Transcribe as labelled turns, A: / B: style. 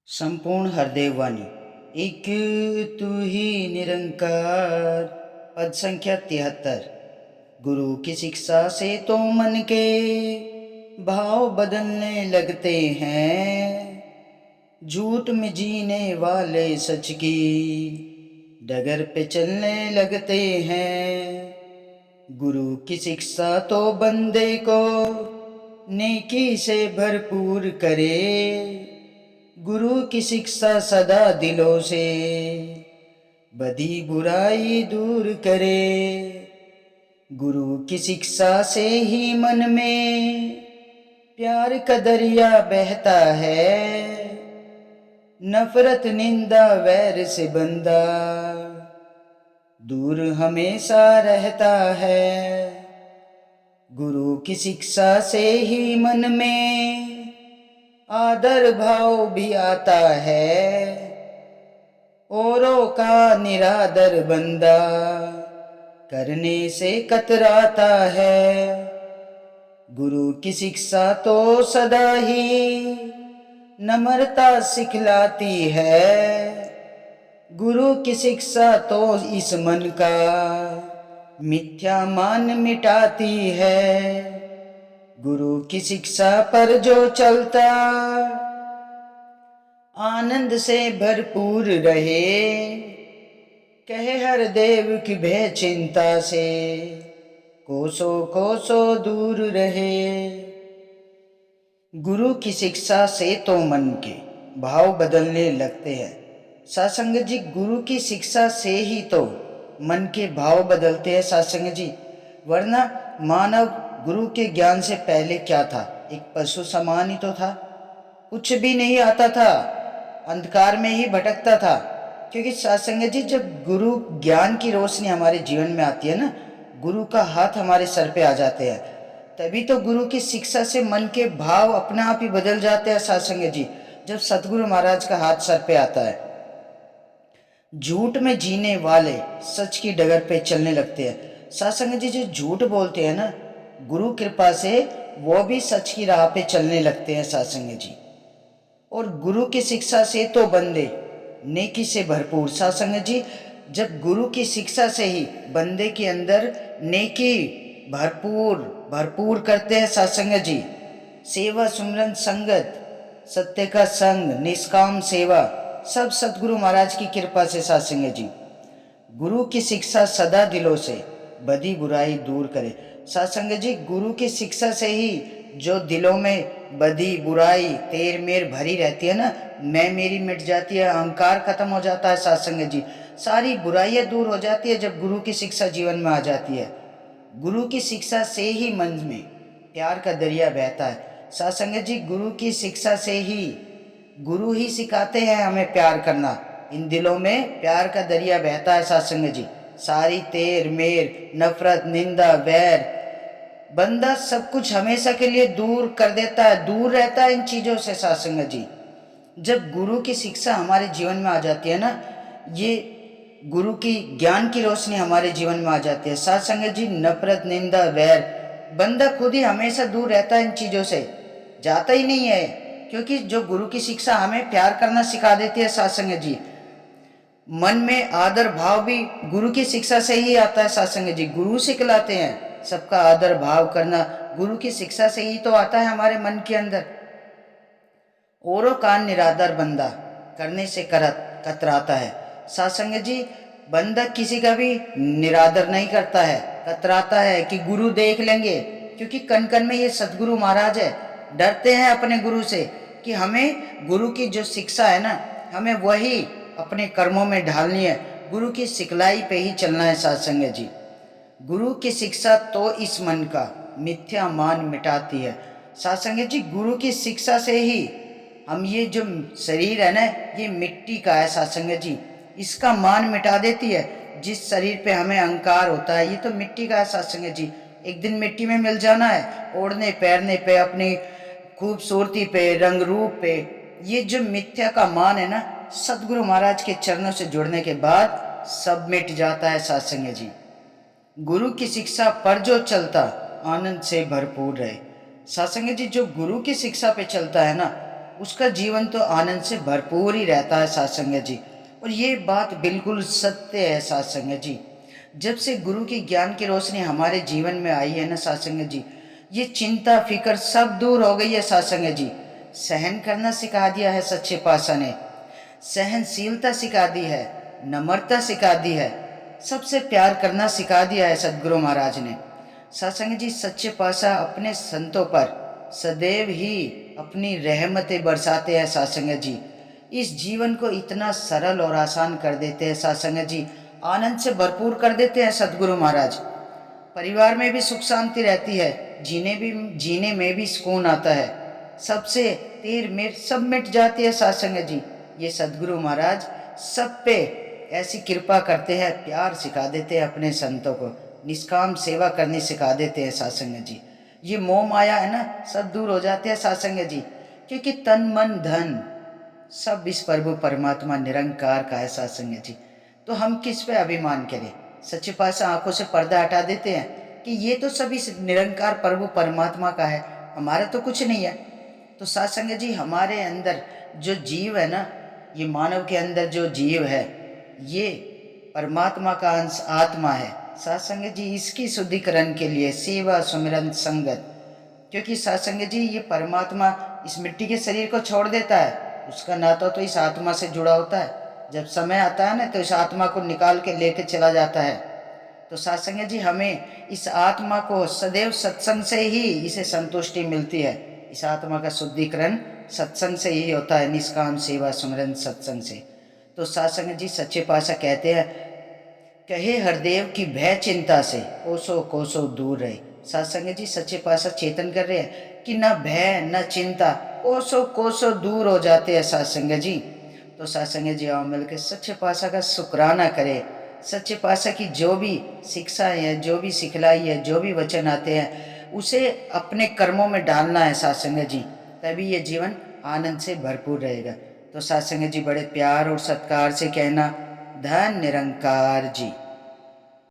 A: संपूर्ण हृदय वाणी। एक तू ही निरंकार। पद संख्या 73। गुरु की शिक्षा से तो मन के भाव बदलने लगते हैं। झूठ में जीने वाले सच की डगर पे चलने लगते हैं। गुरु की शिक्षा तो बंदे को नेकी से भरपूर करे। गुरु की शिक्षा सदा दिलों से बदी बुराई दूर करे। गुरु की शिक्षा से ही मन में प्यार का दरिया बहता है। नफरत निंदा वैर से बंदा दूर हमेशा रहता है। गुरु की शिक्षा से ही मन में आदर भाव भी आता है। औरों का निरादर बंदा करने से कतराता है। गुरु की शिक्षा तो सदा ही नम्रता सिखलाती है। गुरु की शिक्षा तो इस मन का मिथ्या मान मिटाती है। गुरु की शिक्षा पर जो चलता आनंद से भरपूर रहे। कहे हर देव की भय चिंता से कोसों कोसों दूर रहे। गुरु की शिक्षा से तो मन के भाव बदलने लगते हैं। सत्संग जी, गुरु की शिक्षा से ही तो मन के भाव बदलते हैं सत्संग जी। वरना मानव गुरु के ज्ञान से पहले क्या था? एक पशु समान ही तो था। कुछ भी नहीं आता था, अंधकार में ही भटकता था। क्योंकि सत्संग जी, जब गुरु ज्ञान की रोशनी हमारे जीवन में आती है ना, गुरु का हाथ हमारे सर पे आ जाते हैं, तभी तो गुरु की शिक्षा से मन के भाव अपने आप ही बदल जाते हैं सत्संग जी। जब सतगुरु महाराज का हाथ सर पे आता है, झूठ में जीने वाले सच की डगर पे चलने लगते हैं। सत्संग जी, जो झूठ बोलते हैं ना, गुरु कृपा से वो भी सच की राह पे चलने लगते हैं सत्संग जी। और गुरु की शिक्षा से तो बंदे नेकी से भरपूर। सत्संग जी, जब गुरु की शिक्षा से ही बंदे के अंदर नेकी भरपूर भरपूर करते हैं सत्संग जी। सेवा सुमरन संगत सत्य का संग निष्काम सेवा सब सतगुरु महाराज की कृपा से सत्संग जी। गुरु की शिक्षा सदा दिलों से बदी बुराई दूर करे। सत्संग जी, गुरु की शिक्षा से ही जो दिलों में बदी बुराई तेर मेर भरी रहती है ना, मैं मेरी मिट जाती है, अहंकार खत्म हो जाता है सत्संग जी। सारी बुराइयां दूर हो जाती है जब गुरु की शिक्षा जीवन में आ जाती है। गुरु की शिक्षा से ही मन में प्यार का दरिया बहता है सत्संग जी। गुरु की शिक्षा से ही गुरु ही सिखाते हैं हमें प्यार करना। इन दिलों में प्यार का दरिया बहता है सत्संग जी। सारी तेर मेर नफरत निंदा वैर बंदा सब कुछ हमेशा के लिए दूर कर देता है, दूर रहता है इन चीजों से सत्संग जी। जब गुरु की शिक्षा हमारे जीवन में आ जाती है ना, ये गुरु की ज्ञान की रोशनी हमारे जीवन में आ जाती है सत्संग जी। नफरत निंदा वैर बंदा खुद ही हमेशा दूर रहता है इन चीजों से, जाता ही नहीं है। क्योंकि जो गुरु की शिक्षा हमें प्यार करना सिखा देती है सत्संग जी। मन में आदर भाव भी गुरु की शिक्षा से ही आता है सत्संग जी। गुरु सिखलाते हैं सबका आदर भाव करना, गुरु की शिक्षा से ही तो आता है हमारे मन के अंदर। औरों का निरादर बंदा करने से कतराता है सत्संग जी। बंदा किसी का भी निरादर नहीं करता है, कतराता है कि गुरु देख लेंगे। क्योंकि कन कन में ये सतगुरु महाराज है, डरते हैं अपने गुरु से कि हमें गुरु की जो शिक्षा है ना, हमें वही अपने कर्मों में ढालनी है, गुरु की सिखलाई पे ही चलना है सत्संग जी। गुरु की शिक्षा तो इस मन का मिथ्या मान मिटाती है सत्संग जी। गुरु की शिक्षा से ही हम ये जो शरीर है ना, ये मिट्टी का है सत्संग जी, इसका मान मिटा देती है। जिस शरीर पे हमें अहंकार होता है, ये तो मिट्टी का है सत्संग जी। एक दिन मिट्टी में मिल जाना है, ओढ़ने पैरने पे, अपनी खूबसूरती पे, रंग रूप पे। ये जो मिथ्या का मान है ना, सतगुरु महाराज के चरणों से जुड़ने के बाद सब मिट जाता है सत्संग जी। गुरु की शिक्षा पर जो चलता आनंद से भरपूर रहे सत्संग जी। जो गुरु की शिक्षा पे चलता है ना, उसका जीवन तो आनंद से भरपूर ही रहता है साथ संगत जी। और ये बात बिल्कुल सत्य है साथ संगत जी। जब से गुरु की ज्ञान की रोशनी हमारे जीवन में आई है ना साथ संगत जी, ये चिंता फिक्र सब दूर हो गई है साथ संगत जी। सहन करना सिखा दिया है सच्चे पातशाह ने, सहनशीलता सिखा दी है, नम्रता सिखा दी है, सबसे प्यार करना सिखा दिया है सदगुरु महाराज ने। सत्संग जी, सच्चे पातशाह अपने संतों पर सदैव ही अपनी रहमतें बरसाते हैं सत्संग जी। इस जीवन को इतना सरल और आसान कर देते हैं सत्संग जी, आनंद से भरपूर कर देते हैं सदगुरु महाराज। परिवार में भी सुख शांति रहती है, जीने में भी सुकून आता है, सबसे तीर मिर सब मिट जाती है सत्संग जी। ये सदगुरु महाराज सब पे ऐसी कृपा करते हैं, प्यार सिखा देते हैं अपने संतों को, निष्काम सेवा करनी सिखा देते हैं सत्संग जी। ये मोह माया है ना, सब दूर हो जाते हैं सत्संग जी, क्योंकि तन मन धन सब इस प्रभु परमात्मा निरंकार का है सत्संग जी। तो हम किस पे अभिमान करें? सच्चे पातशाह आंखों से पर्दा हटा देते हैं कि ये तो सब इस निरंकार प्रभु परमात्मा का है, हमारा तो कुछ नहीं है। तो सत्संग जी, हमारे अंदर जो जीव है ना, ये मानव के अंदर जो जीव है, ये परमात्मा का अंश आत्मा है सत्संग जी। इसकी शुद्धिकरण के लिए सेवा सुमिरन संगत, क्योंकि सत्संग जी ये परमात्मा इस मिट्टी के शरीर को छोड़ देता है, उसका नाता तो इस आत्मा से जुड़ा होता है। जब समय आता है ना, तो इस आत्मा को निकाल के लेके चला जाता है। तो सत्संग जी, हमें इस आत्मा को सदैव सत्संग से ही इसे संतुष्टि मिलती है। इस आत्मा का शुद्धिकरण सत्संग से ही होता है, निष्काम सेवा सुमिरन सत्संग से। तो सत्संग जी, सच्चे पातशाह कहते हैं, कहे हरदेव की भय चिंता से कोसों कोसों दूर रहे। सत्संग जी, सच्चे पातशाह चेतन कर रहे हैं कि न भय न चिंता, कोसों कोसों दूर हो जाते हैं सत्संग जी। तो सत्संग जी, आओ मिलकर सच्चे पातशाह का शुक्राना करें। सच्चे पातशाह की जो भी शिक्षाएं हैं, जो भी सिखलाई है, जो भी वचन आते हैं, उसे अपने कर्मों में डालना है सत्संग जी, तभी ये जीवन आनंद से भरपूर रहेगा। तो सत्संग जी, बड़े प्यार और सत्कार से कहना, धन निरंकार जी।